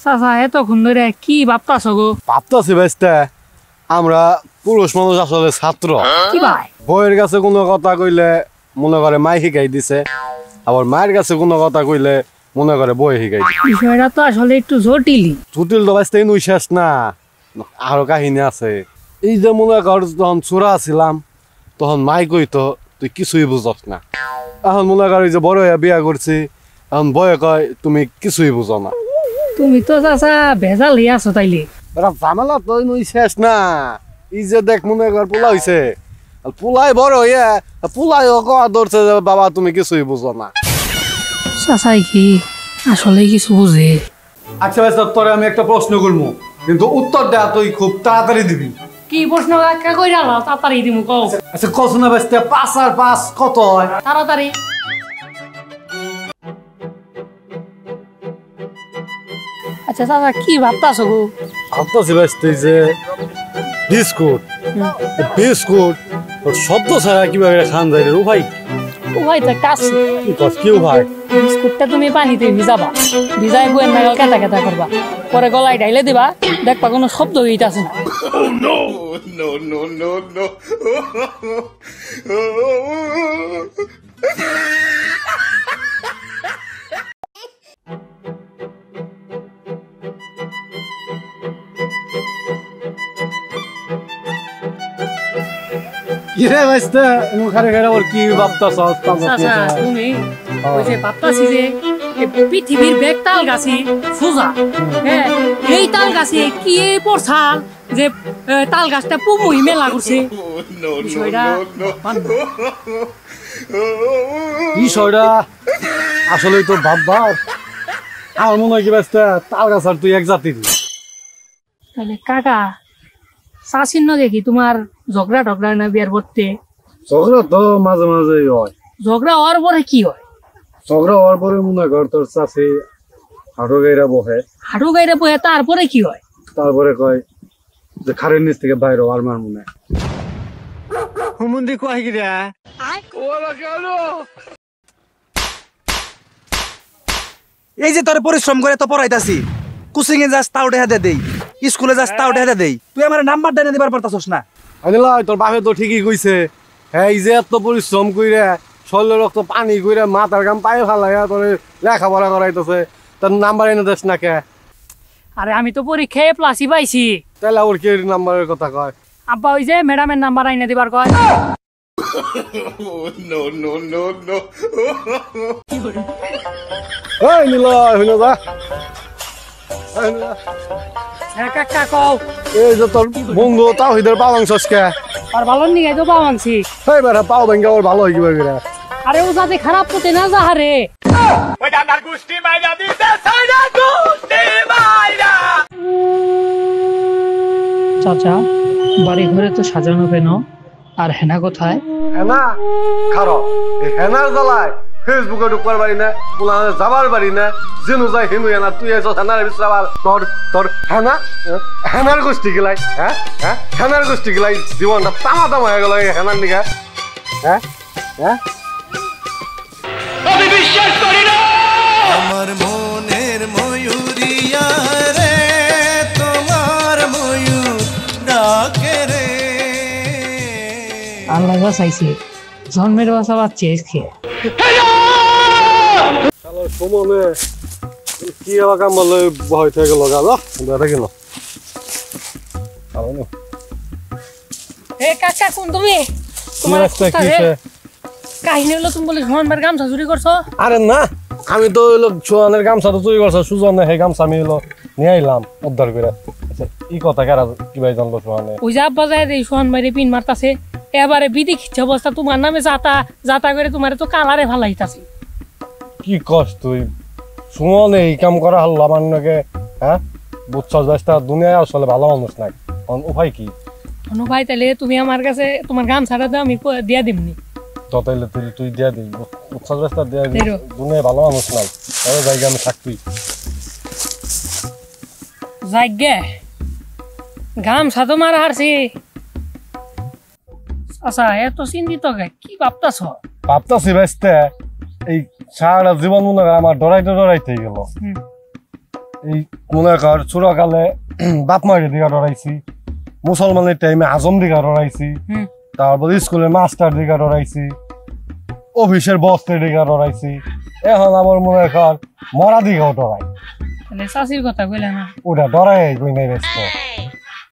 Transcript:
চাচা এতক্ষণ ধরে কি ভাবতাছ গো? ভাবতাছি ভাইস্তে আমরা পুরুষ মানুষ আসলে ছাত্র। কি ভাই? বইয়ের কাছে কোনো কথা কইলে মনে করে মাই শিখাই দিছে, আবার মায়ের কাছে কোনো কথা কইলে মনে করে বই শিখাই দিছে। বিষয়টা তো আসলে একটু জটিলই। জটিল তো ভাইস্তে নই শেষ না, আরো কাহিনী আছে। এই যে মনে কর যখন চোরা ছিলাম তখন মাই কইতো তুই কিছুই বুঝস না। এখন মনে কর যে বড় হইয়া বিয়া করছি, এখন বয়ে কয় তুমি কিছুই বুঝো না। তুমি তো চাচা ভেজাল হয়ে আছো তাইলে। ঝামেলা তো নই শেষ না। এই যে দেখ মনে কর পোলা হইছে, পোলাই বড় হইয়া পোলাই কয়া ধরছে যে বাবা তুমি কিছুই বুঝো না। চাচাই কি আসলে কিছু বুঝে? আচ্ছা ভাই তোরে আমি একটা প্রশ্ন করবো, কিন্তু উত্তর দেয়া তুই খুব তাড়াতাড়ি দিবি। কি প্রশ্ন কাকা কইরা না তাড়াতাড়ি দিমু কও। আচ্ছা কত না ভাই 5 আর 5 কত হয়? তাড়াতাড়ি। আচ্ছা চাচা কি ভাবতাছো গো? ভাবতেছি ভাই যে বিস্কুট বিস্কুট শব্দ ছাড়া কিভাবে খান যায় রে ভাই? ও ভাই তো একটা আছে। কেউ ভাই বিস্কুটটা তুমি পানিতে ভিজাবা, ভিজাই বইয়ের নাগাল কেটা কেটা করবা, পরে গলায় ঢাইলে দিবা, দেখবা কোনো শব্দ হইতাছে না। কিরে ভাইস্তে মুখারে গেরা ওর কি ভাবতাছ? চাচা তুমি ওই যে ভাবতাছি যে পৃথিবীর বেগ তাল গাছি ফুজা, হ্যাঁ এই তাল গাছে কি পড়ছাল যে তাল গাছটা পুমুই মেলা করছে। বিষয়টা আসলে তো ভাববার আমার মনে হয় কি ভাইস্তে তাল গাছ আর তুই এক জাতির। তাহলে কাকা চাচিন্ন দেখি তোমার ঝগড়া টগড়া না বিয়ার পড়তে? ঝগড়া তো মাঝে মাঝে হয়। ঝগড়া হওয়ার পরে কি হয়? ঝগড়া হওয়ার পরে মনে কর তোর চাষি হাঁটু গাইরা বহে। হাঁটু গাইরে বহে তারপরে কি হয়? তারপরে কয় যে খারের নিচ থেকে বাইরে আর মার মনে হুমুন্দি কয় কি রে এই যে তোর পরিশ্রম করে তো পড়াইতাছি, কোচিং এ যাস তাও দেখা দেই, স্কুলে যাস তাও দেখা দেই, তুই আমার নাম্বার দেনে দিবার পারতাছস না। আনিলা তোর বাপে তো ঠিকই কইছে। হ্যাঁ এই যে এত পরিশ্রম কইরা শরীরে রক্ত পানি কইরা মাথার গাম পায়ে ফালাইয়া তোর লেখাপড়া করাইতেছে, তার নাম্বার এনে দেস না কে? আরে আমি তো পরীক্ষায় প্লাসই পাইছি। তাহলে ওর কি নাম্বারের কথা কয়? আব্বা ওই যে ম্যাডামের নাম্বার আইনে দিবার কয়। এই নিলা হইল যা। হ্যাঁ কাকা কও। এই যে তোর বন্ধু তাও হিদের পাও মাংসস কে? আর ভালো নিগাই তো পাও মাংসি। এই বেটা পাও ভেঙ্গা ওর ভালো হয় কিভাবে রে? আরে ও যাতে খারাপ করতে না যা হারে। ওই ডান্ডার গুষ্টি মাইরা দিতে সাইরা গুষ্টি মাইরা। চাচা বাড়ি ঘরে তো সাজানো কেন, আর হেনা কোথায়? হেনা খারো এই হেনার জ্বালায় ফেসবুকে ঢুকবার পারি না, পুলানে যাবার পারি না, যেনু যাই হেনু হেনা তুই এসো হেনার বিশ্রাবার তোর তোর হেনা হেনার গোষ্ঠী গেলাই। হ্যাঁ হ্যাঁ হেনার গোষ্ঠী গেলাই জীবনটা তামা তামা হয়ে গেল এই হেনার নিগা। হ্যাঁ হ্যাঁ আমি বিশ্বাস করি না। আমার মনের ময়ূরিয়া রে, তোমার ময়ূর ডাকে রে। আল্লাহ চাইছে জন্মের বাসা বাচ্চা খেয়ে সুমনে কি আবার কাম বললে ভয় থেকে গেল গেল বেড়া গেল। এ কাকা কোন তুমি? তোমার কাহিনী হলো তুমি বলে সোহানবার গামছা চুরি করছো? আরে না আমি তো হইলো সোহানের গামছা তো চুরি করছো, সুজনে সেই গামছা আমি হইলো নিয়ে আইলাম উদ্ধার করে। আচ্ছা ই কথা কারা কিভাবে জানলো সোহানে? ওই যে আব্বা যায় এই সোহান বাইরে পিন মারতাছে, এবারে বিধি খিচ্ছে অবস্থা তোমার নামে যাতা যাতা করে তোমার তো কালারে ফালাইতাছে। কি কষ্ট তুই সুমন এই কাম করা হল আমার নাকি? হ্যাঁ বুঝছস ব্যস্ত দুনিয়ায় আসলে ভালো মানুষ নাই, উপায় কি? অনু ভাই তাহলে তুমি আমার কাছে তোমার গামছাটা দাও, আমি দিয়া দিমনি। তাইলে তুই তুই দিয়া দিবি, বুঝছস ব্যস্ত দিয়া দিবি, দুনিয়ায় ভালো মানুষ নাই, তাহলে জায়গা আমি থাকবি যাইগে গামছা তো মারা হারছি। আচ্ছা এত চিন্তিত কি ভাবতাছ? ভাবতাছি ব্যস্ত এই সারা জীবন মনে কর আমার ডরাইতে ডরাইতে গেল। এই মনে কর ছোটকালে বাপ মায়ের দিকে ডরাইছি, মুসলমানের টাইমে আজম দিকে ডরাইছি, তারপর স্কুলের মাস্টার দিকে ডরাইছি, অফিসের বসের দিকে ডরাইছি, এখন আমার মনে কর মরা দিকেও ডরাই। চাষির কথা কইলে না ওটা ডরাই কই নাই ব্যস্ত।